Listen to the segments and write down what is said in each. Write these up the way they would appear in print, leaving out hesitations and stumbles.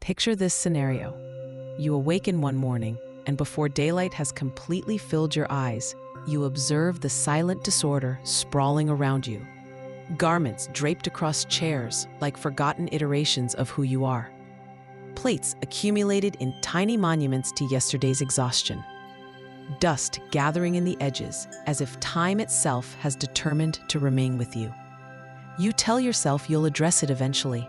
Picture this scenario. You awaken one morning, and before daylight has completely filled your eyes, you observe the silent disorder sprawling around you. Garments draped across chairs like forgotten iterations of who you are. Plates accumulated in tiny monuments to yesterday's exhaustion. Dust gathering in the edges as if time itself has determined to remain with you. You tell yourself you'll address it eventually.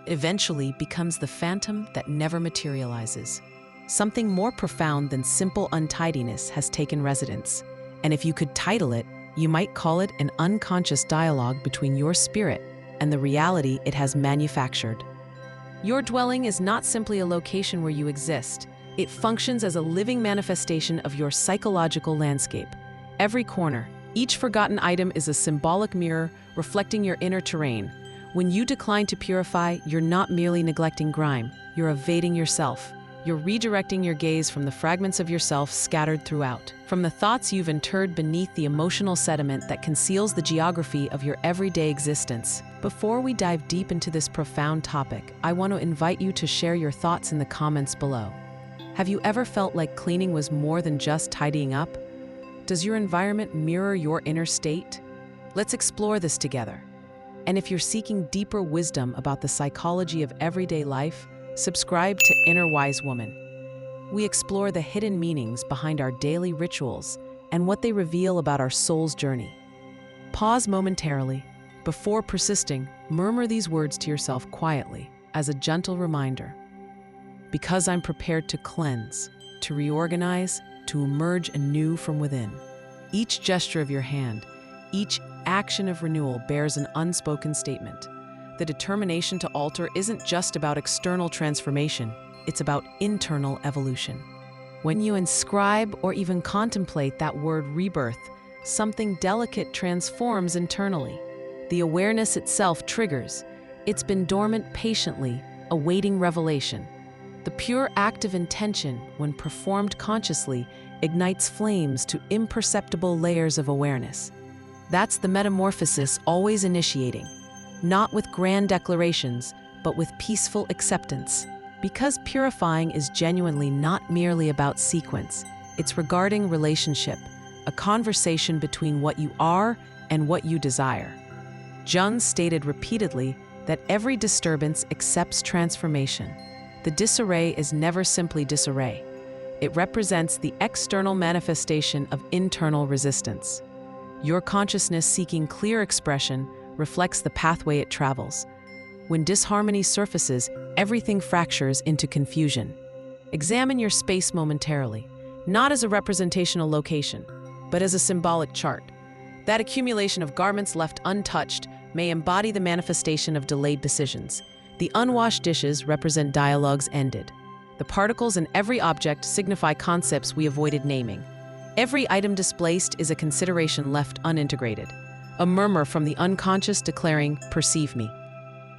Eventually becomes the phantom that never materializes. Something more profound than simple untidiness has taken residence, and if you could title it, you might call it an unconscious dialogue between your spirit and the reality it has manufactured. Your dwelling is not simply a location where you exist. It functions as a living manifestation of your psychological landscape. Every corner, each forgotten item is a symbolic mirror reflecting your inner terrain. When you decline to purify, you're not merely neglecting grime, you're evading yourself. You're redirecting your gaze from the fragments of yourself scattered throughout, from the thoughts you've interred beneath the emotional sediment that conceals the geography of your everyday existence. Before we dive deep into this profound topic, I want to invite you to share your thoughts in the comments below. Have you ever felt like cleaning was more than just tidying up? Does your environment mirror your inner state? Let's explore this together. And if you're seeking deeper wisdom about the psychology of everyday life, subscribe to Inner Wise Woman. We explore the hidden meanings behind our daily rituals and what they reveal about our soul's journey. Pause momentarily. Before persisting, murmur these words to yourself quietly as a gentle reminder. Because I'm prepared to cleanse, to reorganize, to emerge anew from within. Each gesture of your hand, each action of renewal bears an unspoken statement. The determination to alter isn't just about external transformation, it's about internal evolution. When you inscribe or even contemplate that word rebirth, something delicate transforms internally. The awareness itself triggers. It's been dormant patiently, awaiting revelation. The pure act of intention, when performed consciously, ignites flames to imperceptible layers of awareness. That's the metamorphosis always initiating. Not with grand declarations, but with peaceful acceptance. Because purifying is genuinely not merely about sequence, it's regarding relationship, a conversation between what you are and what you desire. Jung stated repeatedly that every disturbance accepts transformation. The disarray is never simply disarray. It represents the external manifestation of internal resistance. Your consciousness seeking clear expression reflects the pathway it travels. When disharmony surfaces, everything fractures into confusion. Examine your space momentarily, not as a representational location, but as a symbolic chart. That accumulation of garments left untouched may embody the manifestation of delayed decisions. The unwashed dishes represent dialogues ended. The particles in every object signify concepts we avoided naming. Every item displaced is a consideration left unintegrated. A murmur from the unconscious declaring, "Perceive me."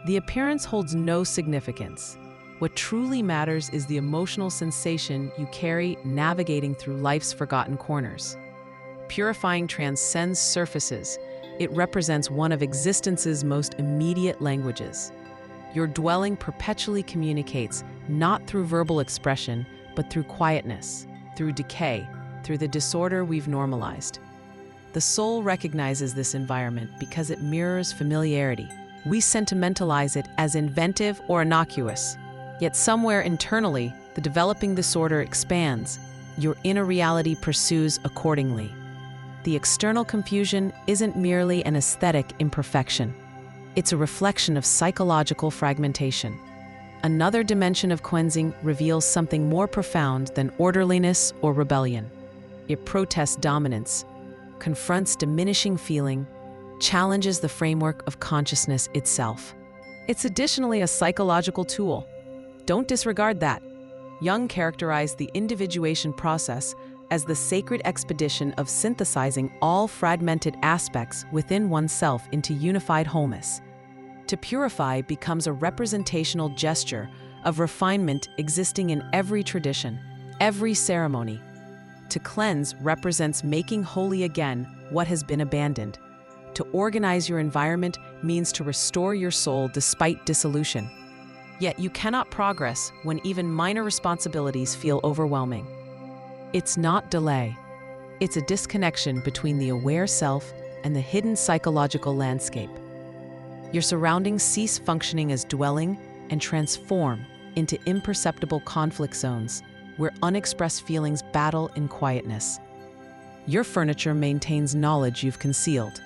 The appearance holds no significance. What truly matters is the emotional sensation you carry navigating through life's forgotten corners. Purifying transcends surfaces. It represents one of existence's most immediate languages. Your dwelling perpetually communicates, not through verbal expression, but through quietness, through decay, through the disorder we've normalized. The soul recognizes this environment because it mirrors familiarity. We sentimentalize it as inventive or innocuous. Yet somewhere internally, the developing disorder expands. Your inner reality pursues accordingly. The external confusion isn't merely an aesthetic imperfection. It's a reflection of psychological fragmentation. Another dimension of cleansing reveals something more profound than orderliness or rebellion. It protests dominance, confronts diminishing feeling, challenges the framework of consciousness itself. It's additionally a psychological tool. Don't disregard that. Jung characterized the individuation process as the sacred expedition of synthesizing all fragmented aspects within oneself into unified wholeness. To purify becomes a representational gesture of refinement existing in every tradition, every ceremony. To cleanse represents making holy again what has been abandoned. To organize your environment means to restore your soul despite dissolution. Yet you cannot progress when even minor responsibilities feel overwhelming. It's not delay. It's a disconnection between the aware self and the hidden psychological landscape. Your surroundings cease functioning as dwelling and transform into imperceptible conflict zones where unexpressed feelings battle in quietness. Your furniture maintains knowledge you've concealed.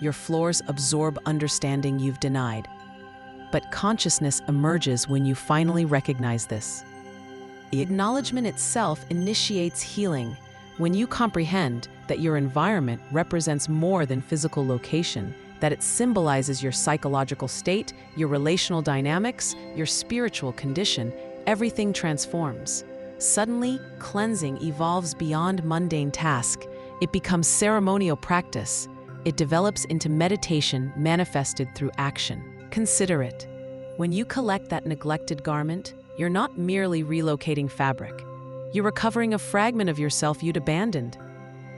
Your floors absorb understanding you've denied. But consciousness emerges when you finally recognize this. The acknowledgement itself initiates healing when you comprehend that your environment represents more than physical location, that it symbolizes your psychological state, your relational dynamics, your spiritual condition. Everything transforms. Suddenly, cleansing evolves beyond mundane task. It becomes ceremonial practice. It develops into meditation manifested through action. Consider it. When you collect that neglected garment, you're not merely relocating fabric. You're recovering a fragment of yourself you'd abandoned.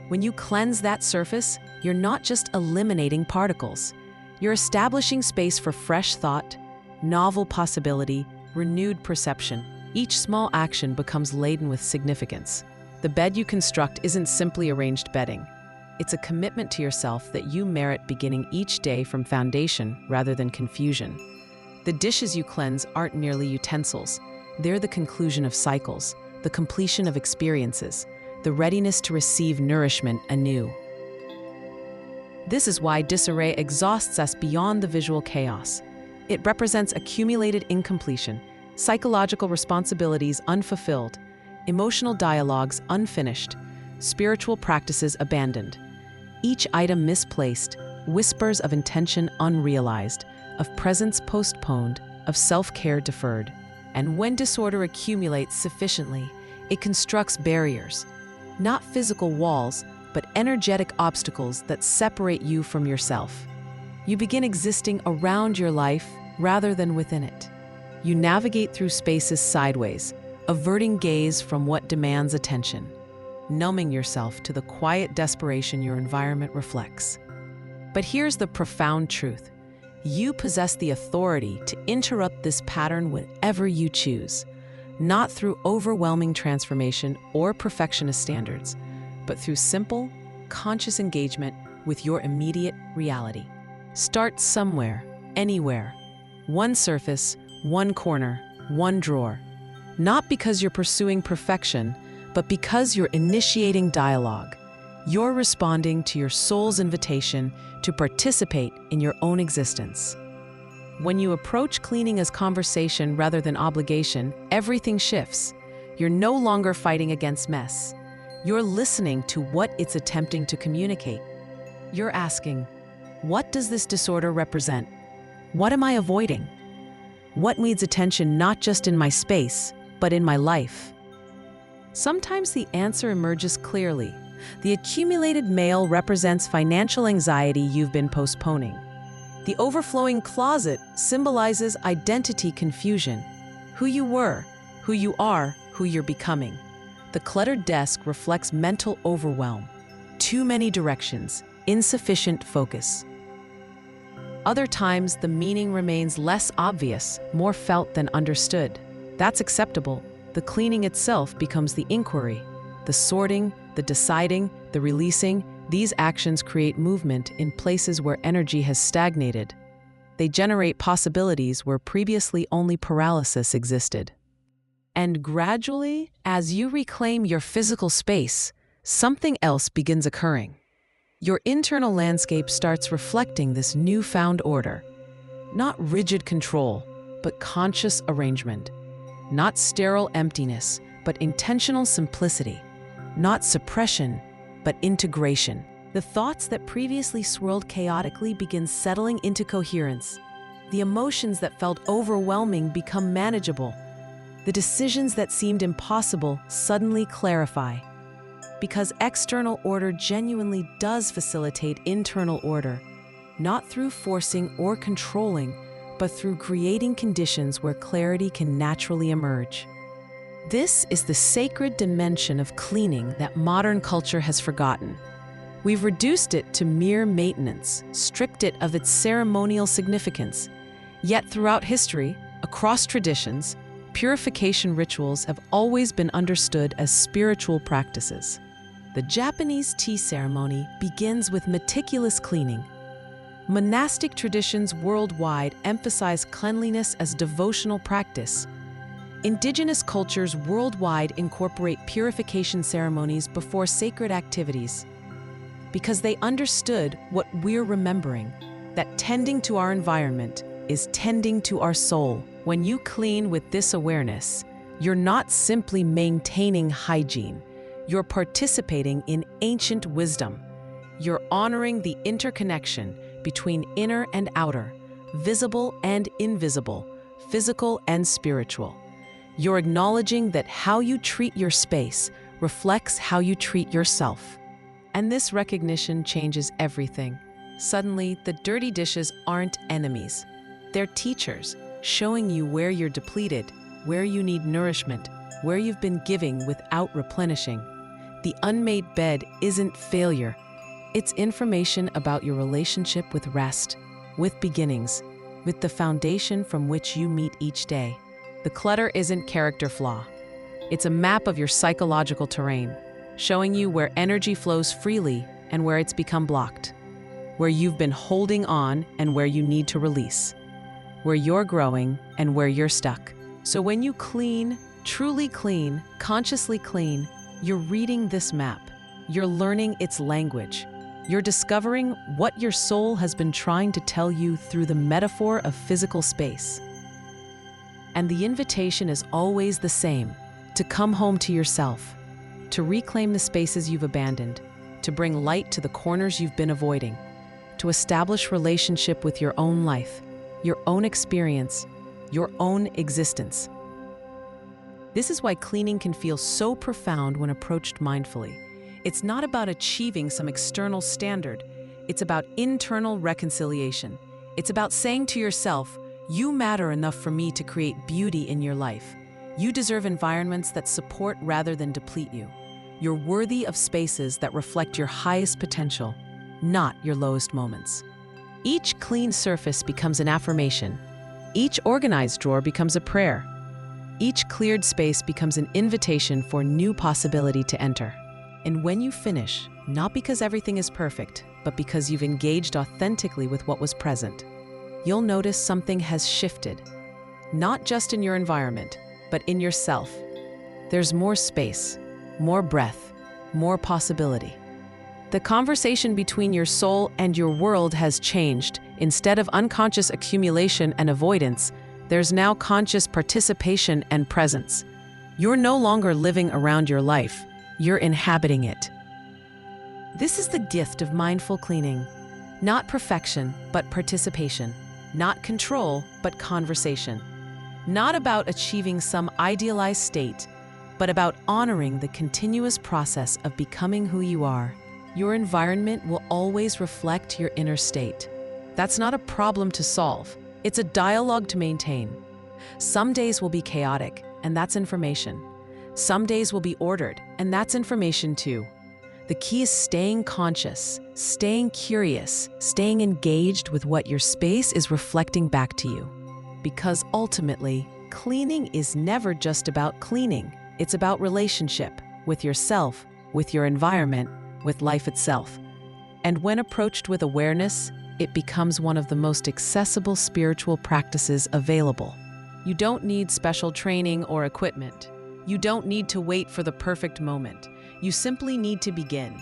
When you cleanse that surface, you're not just eliminating particles. You're establishing space for fresh thought, novel possibility, renewed perception. Each small action becomes laden with significance. The bed you construct isn't simply arranged bedding. It's a commitment to yourself that you merit beginning each day from foundation rather than confusion. The dishes you cleanse aren't merely utensils. They're the conclusion of cycles, the completion of experiences, the readiness to receive nourishment anew. This is why disarray exhausts us beyond the visual chaos. It represents accumulated incompletion, psychological responsibilities unfulfilled, emotional dialogues unfinished, spiritual practices abandoned. Each item misplaced, whispers of intention unrealized, of presence postponed, of self-care deferred. And when disorder accumulates sufficiently, it constructs barriers, not physical walls, but energetic obstacles that separate you from yourself. You begin existing around your life rather than within it. You navigate through spaces sideways, averting gaze from what demands attention, numbing yourself to the quiet desperation your environment reflects. But here's the profound truth. You possess the authority to interrupt this pattern whenever you choose, not through overwhelming transformation or perfectionist standards, but through simple, conscious engagement with your immediate reality. Start somewhere, anywhere. One surface, one corner, one drawer. Not because you're pursuing perfection, but because you're initiating dialogue. You're responding to your soul's invitation to participate in your own existence. When you approach cleaning as conversation rather than obligation, everything shifts. You're no longer fighting against mess. You're listening to what it's attempting to communicate. You're asking, what does this disorder represent? What am I avoiding? What needs attention not just in my space, but in my life? Sometimes the answer emerges clearly. The accumulated mail represents financial anxiety you've been postponing. The overflowing closet symbolizes identity confusion, who you were, who you are, who you're becoming. The cluttered desk reflects mental overwhelm, too many directions, insufficient focus. Other times, the meaning remains less obvious, more felt than understood. That's acceptable. The cleaning itself becomes the inquiry. The sorting, the deciding, the releasing, these actions create movement in places where energy has stagnated. They generate possibilities where previously only paralysis existed. And gradually, as you reclaim your physical space, something else begins occurring. Your internal landscape starts reflecting this newfound order. Not rigid control, but conscious arrangement. Not sterile emptiness, but intentional simplicity. Not suppression, but integration. The thoughts that previously swirled chaotically begin settling into coherence. The emotions that felt overwhelming become manageable. The decisions that seemed impossible suddenly clarify. Because external order genuinely does facilitate internal order, not through forcing or controlling, but through creating conditions where clarity can naturally emerge. This is the sacred dimension of cleaning that modern culture has forgotten. We've reduced it to mere maintenance, stripped it of its ceremonial significance. Yet throughout history, Across traditions, purification rituals have always been understood as spiritual practices. The Japanese tea ceremony begins with meticulous cleaning. Monastic traditions worldwide emphasize cleanliness as devotional practice. Indigenous cultures worldwide incorporate purification ceremonies before sacred activities because they understood what we're remembering, that tending to our environment is tending to our soul. When you clean with this awareness, you're not simply maintaining hygiene, you're participating in ancient wisdom. You're honoring the interconnection between inner and outer, visible and invisible, physical and spiritual. You're acknowledging that how you treat your space reflects how you treat yourself. And this recognition changes everything. Suddenly, the dirty dishes aren't enemies. They're teachers, showing you where you're depleted, where you need nourishment, where you've been giving without replenishing. The unmade bed isn't failure. It's information about your relationship with rest, with beginnings, with the foundation from which you meet each day. The clutter isn't character flaw. It's a map of your psychological terrain, showing you where energy flows freely and where it's become blocked, where you've been holding on and where you need to release, where you're growing and where you're stuck. So when you clean, truly clean, consciously clean, you're reading this map. You're learning its language. You're discovering what your soul has been trying to tell you through the metaphor of physical space. And the invitation is always the same: to come home to yourself, to reclaim the spaces you've abandoned, to bring light to the corners you've been avoiding, to establish relationship with your own life, your own experience, your own existence. This is why cleaning can feel so profound when approached mindfully. It's not about achieving some external standard. It's about internal reconciliation. It's about saying to yourself, you matter enough for me to create beauty in your life. You deserve environments that support rather than deplete you. You're worthy of spaces that reflect your highest potential, not your lowest moments. Each clean surface becomes an affirmation. Each organized drawer becomes a prayer. Each cleared space becomes an invitation for new possibility to enter. And when you finish, not because everything is perfect, but because you've engaged authentically with what was present, you'll notice something has shifted. Not just in your environment, but in yourself. There's more space, more breath, more possibility. The conversation between your soul and your world has changed. Instead of unconscious accumulation and avoidance, there's now conscious participation and presence. You're no longer living around your life, you're inhabiting it. This is the gift of mindful cleaning. Not perfection, but participation. Not control, but conversation. Not about achieving some idealized state, but about honoring the continuous process of becoming who you are. Your environment will always reflect your inner state. That's not a problem to solve. It's a dialogue to maintain. Some days will be chaotic, and that's information. Some days will be ordered, and that's information too. The key is staying conscious, staying curious, staying engaged with what your space is reflecting back to you. Because ultimately, cleaning is never just about cleaning. It's about relationship with yourself, with your environment, with life itself. And when approached with awareness, it becomes one of the most accessible spiritual practices available. You don't need special training or equipment. You don't need to wait for the perfect moment. You simply need to begin.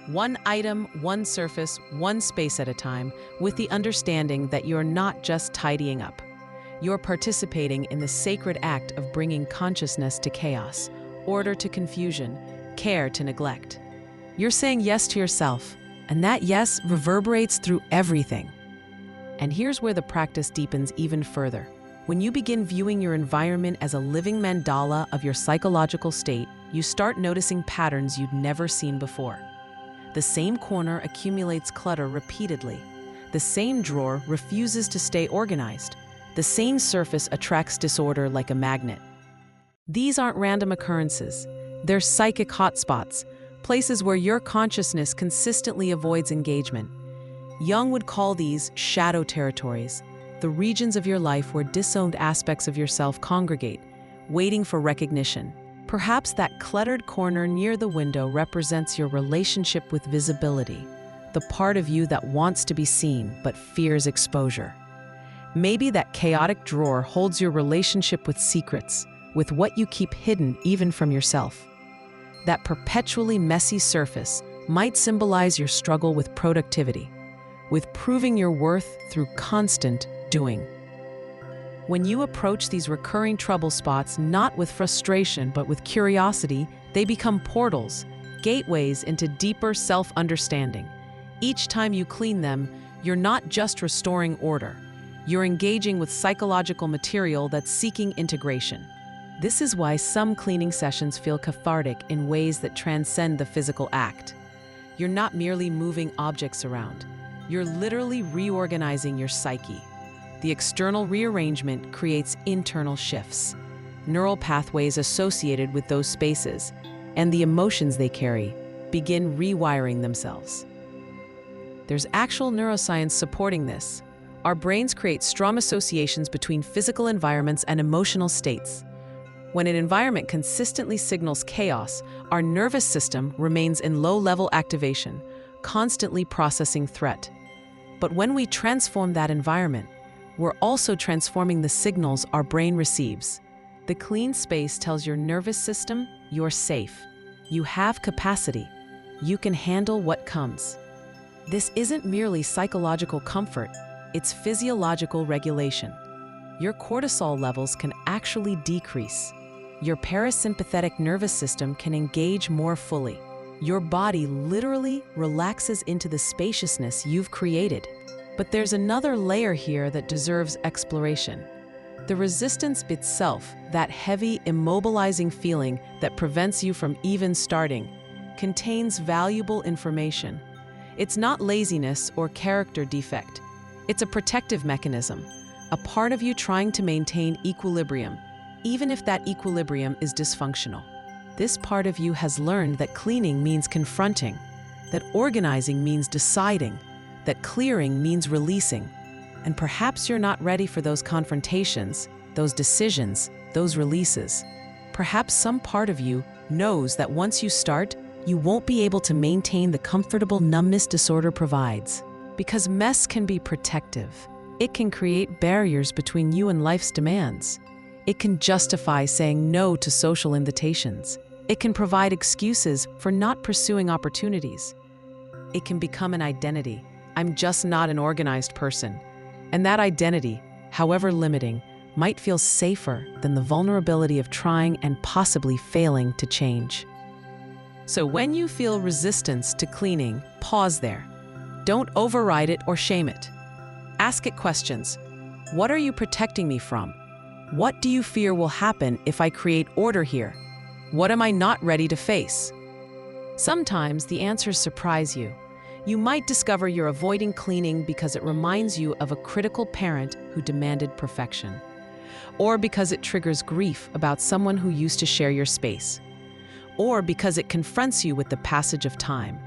One item, one surface, one space at a time, with the understanding that you're not just tidying up. You're participating in the sacred act of bringing consciousness to chaos, order to confusion, care to neglect. You're saying yes to yourself, and that yes reverberates through everything. And here's where the practice deepens even further. When you begin viewing your environment as a living mandala of your psychological state, you start noticing patterns you'd never seen before. The same corner accumulates clutter repeatedly. The same drawer refuses to stay organized. The same surface attracts disorder like a magnet. These aren't random occurrences. They're psychic hotspots, places where your consciousness consistently avoids engagement. Jung would call these shadow territories, the regions of your life where disowned aspects of yourself congregate, waiting for recognition. Perhaps that cluttered corner near the window represents your relationship with visibility, the part of you that wants to be seen but fears exposure. Maybe that chaotic drawer holds your relationship with secrets, with what you keep hidden even from yourself. That perpetually messy surface might symbolize your struggle with productivity, with proving your worth through constant doing. When you approach these recurring trouble spots not with frustration but with curiosity, they become portals, gateways into deeper self-understanding. Each time you clean them, you're not just restoring order. You're engaging with psychological material that's seeking integration. This is why some cleaning sessions feel cathartic in ways that transcend the physical act. You're not merely moving objects around. You're literally reorganizing your psyche. The external rearrangement creates internal shifts, neural pathways associated with those spaces, and the emotions they carry begin rewiring themselves. There's actual neuroscience supporting this. Our brains create strong associations between physical environments and emotional states. When an environment consistently signals chaos, our nervous system remains in low-level activation, constantly processing threat. But when we transform that environment, we're also transforming the signals our brain receives. The clean space tells your nervous system you're safe. You have capacity. You can handle what comes. This isn't merely psychological comfort, it's physiological regulation. Your cortisol levels can actually decrease. Your parasympathetic nervous system can engage more fully. Your body literally relaxes into the spaciousness you've created. But there's another layer here that deserves exploration. The resistance itself, that heavy, immobilizing feeling that prevents you from even starting, contains valuable information. It's not laziness or character defect. It's a protective mechanism, a part of you trying to maintain equilibrium, even if that equilibrium is dysfunctional. This part of you has learned that cleaning means confronting, that organizing means deciding, that clearing means releasing. And perhaps you're not ready for those confrontations, those decisions, those releases. Perhaps some part of you knows that once you start, you won't be able to maintain the comfortable numbness disorder provides. Because mess can be protective. It can create barriers between you and life's demands. It can justify saying no to social invitations. It can provide excuses for not pursuing opportunities. It can become an identity. I'm just not an organized person. And that identity, however limiting, might feel safer than the vulnerability of trying and possibly failing to change. So when you feel resistance to cleaning, pause there. Don't override it or shame it. Ask it questions. What are you protecting me from? What do you fear will happen if I create order here? What am I not ready to face? Sometimes the answers surprise you. You might discover you're avoiding cleaning because it reminds you of a critical parent who demanded perfection, or because it triggers grief about someone who used to share your space, or because it confronts you with the passage of time,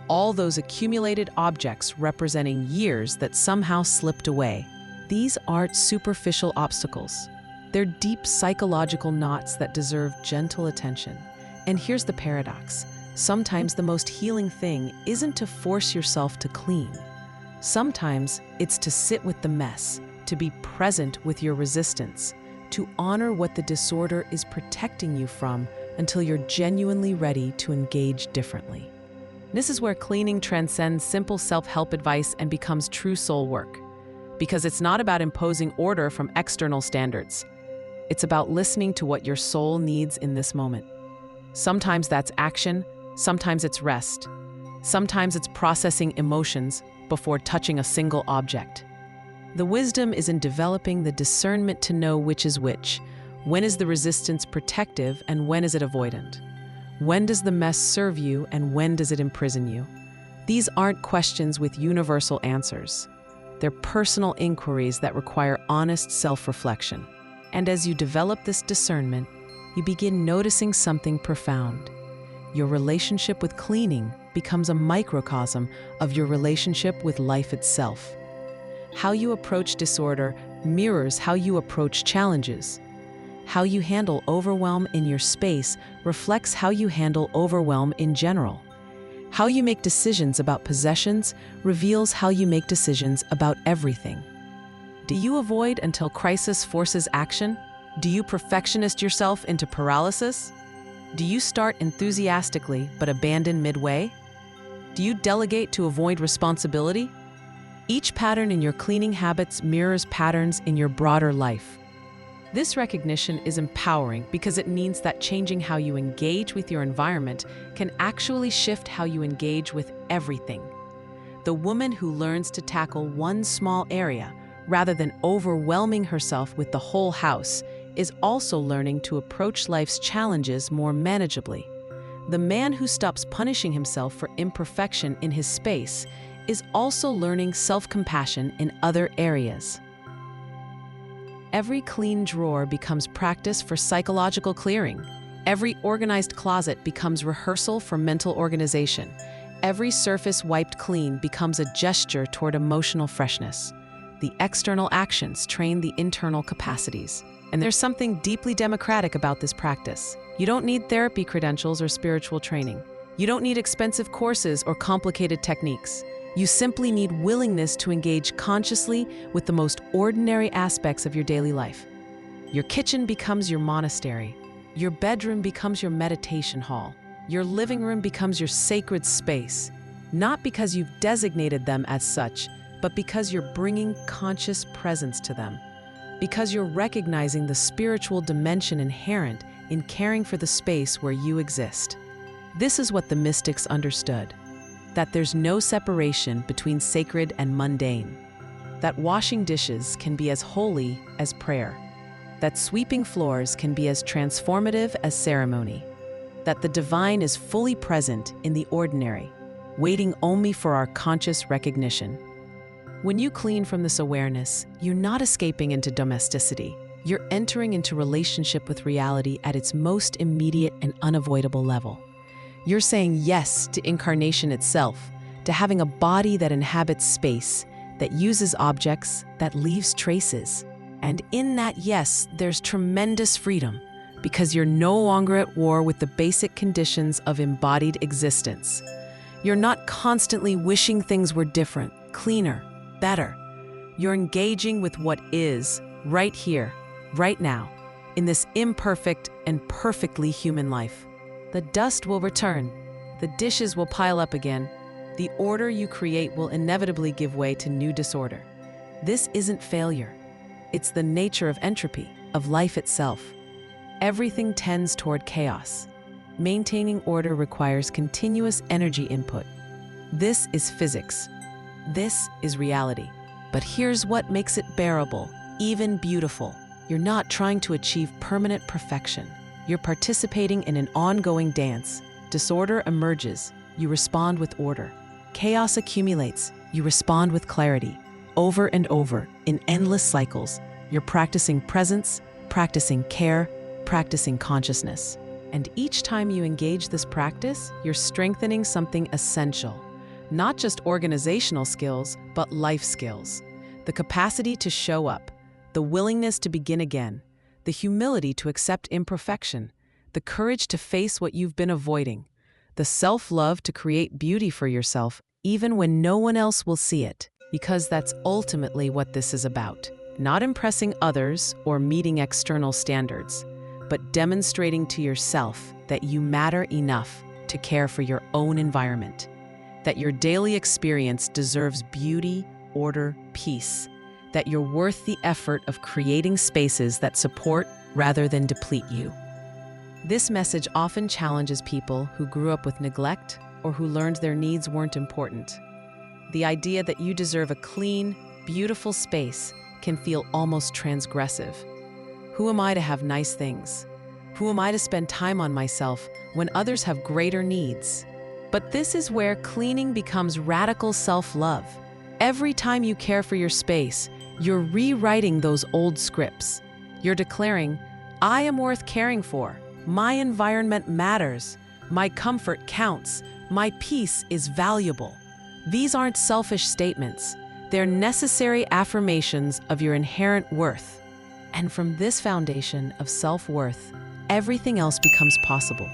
all those accumulated objects representing years that somehow slipped away. These aren't superficial obstacles. They're deep psychological knots that deserve gentle attention. And here's the paradox. Sometimes the most healing thing isn't to force yourself to clean. Sometimes it's to sit with the mess, to be present with your resistance, to honor what the disorder is protecting you from until you're genuinely ready to engage differently. This is where cleaning transcends simple self-help advice and becomes true soul work. Because it's not about imposing order from external standards. It's about listening to what your soul needs in this moment. Sometimes that's action, sometimes it's rest. Sometimes it's processing emotions before touching a single object. The wisdom is in developing the discernment to know which is which. When is the resistance protective and when is it avoidant? When does the mess serve you and when does it imprison you? These aren't questions with universal answers. They're personal inquiries that require honest self-reflection. And as you develop this discernment, you begin noticing something profound. Your relationship with cleaning becomes a microcosm of your relationship with life itself. How you approach disorder mirrors how you approach challenges. How you handle overwhelm in your space reflects how you handle overwhelm in general. How you make decisions about possessions reveals how you make decisions about everything. Do you avoid until crisis forces action? Do you perfectionist yourself into paralysis? Do you start enthusiastically but abandon midway? Do you delegate to avoid responsibility? Each pattern in your cleaning habits mirrors patterns in your broader life. This recognition is empowering because it means that changing how you engage with your environment can actually shift how you engage with everything. The woman who learns to tackle one small area rather than overwhelming herself with the whole house is also learning to approach life's challenges more manageably. The man who stops punishing himself for imperfection in his space is also learning self-compassion in other areas. Every clean drawer becomes practice for psychological clearing. Every organized closet becomes rehearsal for mental organization. Every surface wiped clean becomes a gesture toward emotional freshness. The external actions train the internal capacities. And there's something deeply democratic about this practice. You don't need therapy credentials or spiritual training. You don't need expensive courses or complicated techniques. You simply need willingness to engage consciously with the most ordinary aspects of your daily life. Your kitchen becomes your monastery. Your bedroom becomes your meditation hall. Your living room becomes your sacred space, not because you've designated them as such, but because you're bringing conscious presence to them. Because you're recognizing the spiritual dimension inherent in caring for the space where you exist. This is what the mystics understood. That there's no separation between sacred and mundane. That washing dishes can be as holy as prayer. That sweeping floors can be as transformative as ceremony. That the divine is fully present in the ordinary, waiting only for our conscious recognition. When you clean from this awareness, you're not escaping into domesticity. You're entering into relationship with reality at its most immediate and unavoidable level. You're saying yes to incarnation itself, to having a body that inhabits space, that uses objects, that leaves traces. And in that yes, there's tremendous freedom, because you're no longer at war with the basic conditions of embodied existence. You're not constantly wishing things were different, cleaner, better. You're engaging with what is, right here, right now, in this imperfect and perfectly human life. The dust will return. The dishes will pile up again. The order you create will inevitably give way to new disorder. This isn't failure. It's the nature of entropy, of life itself. Everything tends toward chaos. Maintaining order requires continuous energy input. This is physics. This is reality. But here's what makes it bearable, even beautiful. You're not trying to achieve permanent perfection. You're participating in an ongoing dance. Disorder emerges. You respond with order. Chaos accumulates. You respond with clarity. Over and over, in endless cycles, you're practicing presence, practicing care, practicing consciousness. And each time you engage this practice, you're strengthening something essential. Not just organizational skills, but life skills. The capacity to show up, the willingness to begin again, the humility to accept imperfection, the courage to face what you've been avoiding, the self-love to create beauty for yourself even when no one else will see it, because that's ultimately what this is about. Not impressing others or meeting external standards, but demonstrating to yourself that you matter enough to care for your own environment, that your daily experience deserves beauty, order, peace, that you're worth the effort of creating spaces that support rather than deplete you. This message often challenges people who grew up with neglect or who learned their needs weren't important. The idea that you deserve a clean, beautiful space can feel almost transgressive. Who am I to have nice things? Who am I to spend time on myself when others have greater needs? But this is where cleaning becomes radical self-love. Every time you care for your space, you're rewriting those old scripts. You're declaring, I am worth caring for. My environment matters. My comfort counts. My peace is valuable. These aren't selfish statements. They're necessary affirmations of your inherent worth. And from this foundation of self-worth, everything else becomes possible.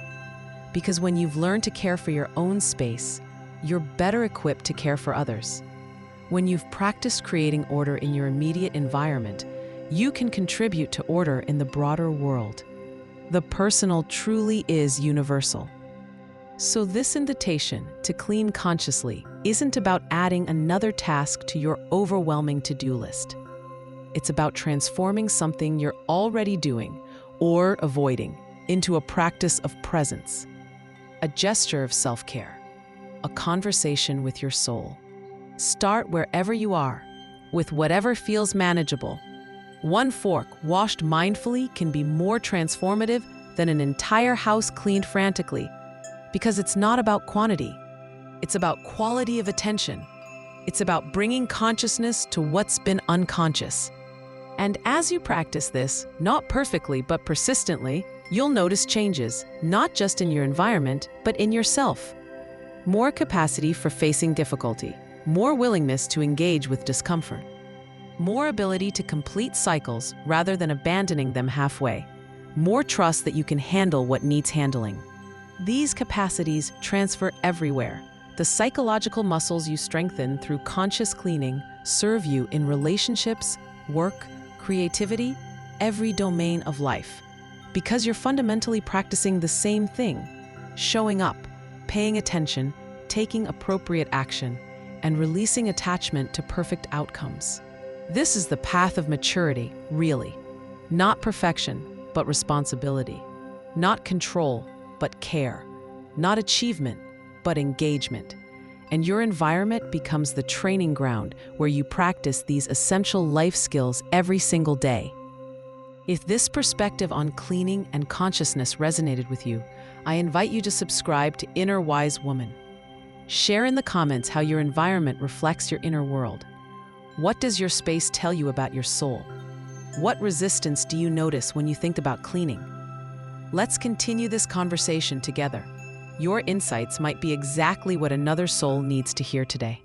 Because when you've learned to care for your own space, you're better equipped to care for others. When you've practiced creating order in your immediate environment, you can contribute to order in the broader world. The personal truly is universal. So this invitation to clean consciously isn't about adding another task to your overwhelming to-do list. It's about transforming something you're already doing or avoiding into a practice of presence, a gesture of self-care, a conversation with your soul. Start wherever you are, with whatever feels manageable. One fork washed mindfully can be more transformative than an entire house cleaned frantically, because it's not about quantity. It's about quality of attention. It's about bringing consciousness to what's been unconscious. And as you practice this, not perfectly but persistently, you'll notice changes, not just in your environment, but in yourself. More capacity for facing difficulty, more willingness to engage with discomfort, more ability to complete cycles rather than abandoning them halfway, more trust that you can handle what needs handling. These capacities transfer everywhere. The psychological muscles you strengthen through conscious cleaning serve you in relationships, work, creativity, every domain of life. Because you're fundamentally practicing the same thing, showing up, paying attention, taking appropriate action, and releasing attachment to perfect outcomes. This is the path of maturity, really. Not perfection, but responsibility. Not control, but care. Not achievement, but engagement. And your environment becomes the training ground where you practice these essential life skills every single day. If this perspective on cleaning and consciousness resonated with you, I invite you to subscribe to Inner Wise Woman. Share in the comments how your environment reflects your inner world. What does your space tell you about your soul? What resistance do you notice when you think about cleaning? Let's continue this conversation together. Your insights might be exactly what another soul needs to hear today.